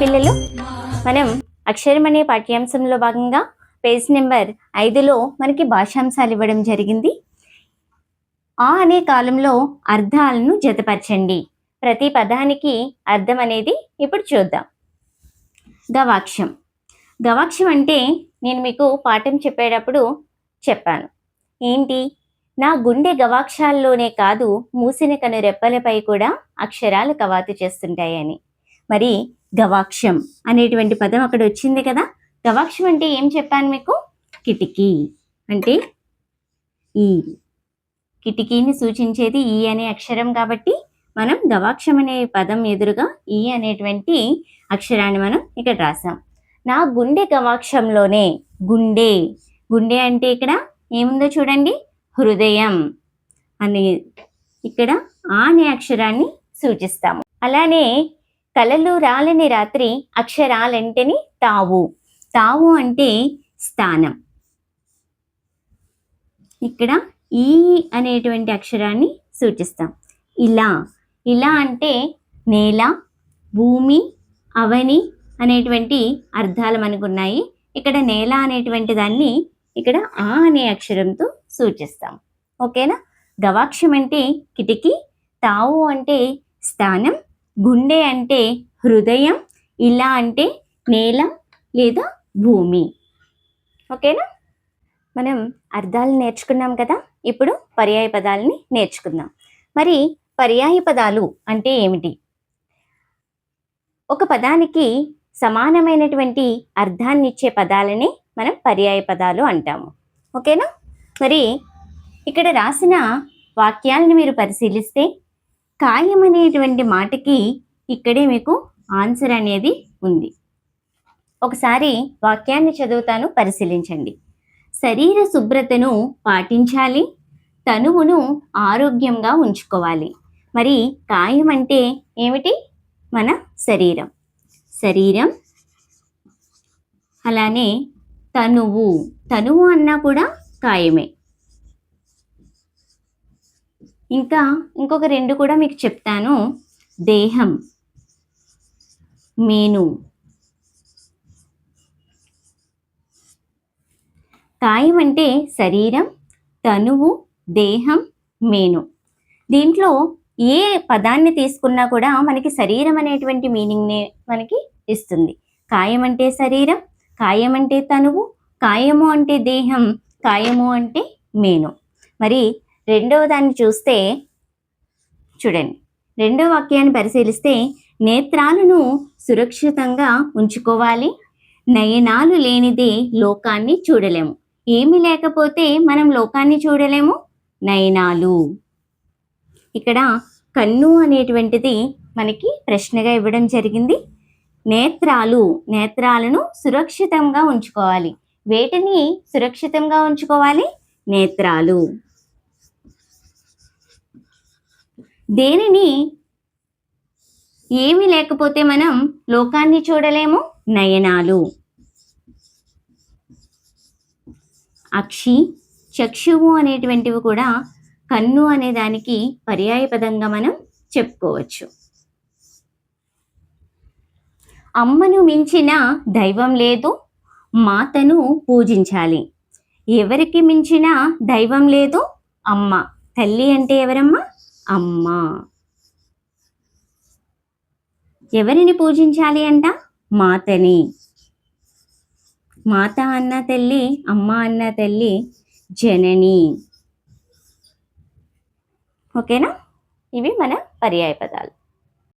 పిల్లలు, మనం అక్షరం అనే పాఠ్యాంశంలో భాగంగా పేజ్ నెంబర్ 5లో మనకి భాషాంశాలు ఇవ్వడం జరిగింది. ఆ అనే కాలంలో అర్థాలను జతపరచండి. ప్రతి పదానికి అర్థం అనేది ఇప్పుడు చూద్దాం. గవాక్షం. గవాక్షం అంటే నేను మీకు పాఠం చెప్పేటప్పుడు చెప్పాను. ఏంటి? నా గుండె గవాక్షాల్లోనే కాదు, మూసిన కను రెప్పలపై కూడా అక్షరాలు కవాతు చేస్తుంటాయని. మరి గవాక్షం అనేటువంటి పదం అక్కడ వచ్చింది కదా. గవాక్షం అంటే ఏం చెప్పాను మీకు? కిటికీ అంటే ఈ. కిటికీని సూచించేది ఈ అనే అక్షరం కాబట్టి మనం గవాక్షం అనే పదం ఎదురుగా ఈ అనేటువంటి అక్షరాన్ని మనం ఇక్కడ రాసాం. నా గుండె గవాక్షంలోనే. గుండె, గుండె అంటే ఇక్కడ ఏముందో చూడండి, హృదయం అని ఇక్కడ ఆ అనే అక్షరాన్ని సూచిస్తాము. అలానే కలలు రాలని రాత్రి అక్షరాలంటని తావు. తావు అంటే స్థానం. ఇక్కడ ఈ అనేటువంటి అక్షరాన్ని సూచిస్తాం. ఇలా, ఇలా అంటే నేల, భూమి, అవని అనేటువంటి అర్థాలు మనకు ఉన్నాయి. ఇక్కడ నేల అనేటువంటి దాన్ని ఇక్కడ ఆ అనే అక్షరంతో సూచిస్తాం. ఓకేనా? గవాక్షం అంటే కిటికీ, తావు అంటే స్థానం, గుండె అంటే హృదయం, ఇలా అంటే నేల లేదా భూమి. ఓకేనా? మనం అర్థాలు నేర్చుకున్నాం కదా. ఇప్పుడు పర్యాయ పదాలని నేర్చుకుందాం. మరి పర్యాయ పదాలు అంటే ఏమిటి? ఒక పదానికి సమానమైనటువంటి అర్థాన్ని ఇచ్చే పదాలని మనం పర్యాయ పదాలు అంటాము. ఓకేనా? మరి ఇక్కడ రాసిన వాక్యాలను మీరు పరిశీలిస్తే కాయం అనేటువంటి మాటకి ఇక్కడే మీకు ఆన్సర్ అనేది ఉంది. ఒకసారి వాక్యాన్ని చదువుతాను, పరిశీలించండి. శరీర శుభ్రతను పాటించాలి, తనువును ఆరోగ్యంగా ఉంచుకోవాలి. మరి కాయం అంటే ఏమిటి? మన శరీరం. శరీరం. అలానే తనువు. తనువు అన్నా కూడా కాయమే. ఇంకా ఇంకొక రెండు కూడా మీకు చెప్తాను. దేహం, మేను. కాయం అంటే శరీరం, తనువు, దేహం, మేను. దీంట్లో ఏ పదాన్ని తీసుకున్నా కూడా మనకి శరీరం అనేటువంటి మీనింగ్ని మనకి ఇస్తుంది. కాయం అంటే శరీరం, కాయం అంటే తనువు, కాయము అంటే దేహం, కాయము అంటే మేను. మరి రెండవ దాన్ని చూస్తే చూడండి. రెండవ వాక్యాన్ని పరిశీలిస్తే నేత్రాలను సురక్షితంగా ఉంచుకోవాలి, నయనాలు లేనిదే లోకాన్ని చూడలేము. ఏమి లేకపోతే మనం లోకాన్ని చూడలేము. నయనాలు. ఇక్కడ కన్ను అనేటువంటిది మనకి ప్రశ్నగా ఇవ్వడం జరిగింది. నేత్రాలు, నేత్రాలను సురక్షితంగా ఉంచుకోవాలి. వేటిని సురక్షితంగా ఉంచుకోవాలి? నేత్రాలు. దేనిని ఏమి లేకపోతే మనం లోకాన్ని చూడలేము? నయనాలు. అక్షి, చక్షువు అనేటువంటివి కూడా కన్ను అనే దానికి పర్యాయ పదంగా మనం చెప్పుకోవచ్చు. అమ్మను మించిన దైవం లేదు, మాతను పూజించాలి. ఎవరికి మించిన దైవం లేదు? అమ్మ. తల్లి అంటే ఎవరమ్మా? అమ్మ. ఎవరిని పూజించాలి అంట? మాతని. మాత అన్న తల్లి, అమ్మ అన్న తల్లి జనని. ఓకేనా? ఇవి మన పర్యాయ పదాలు.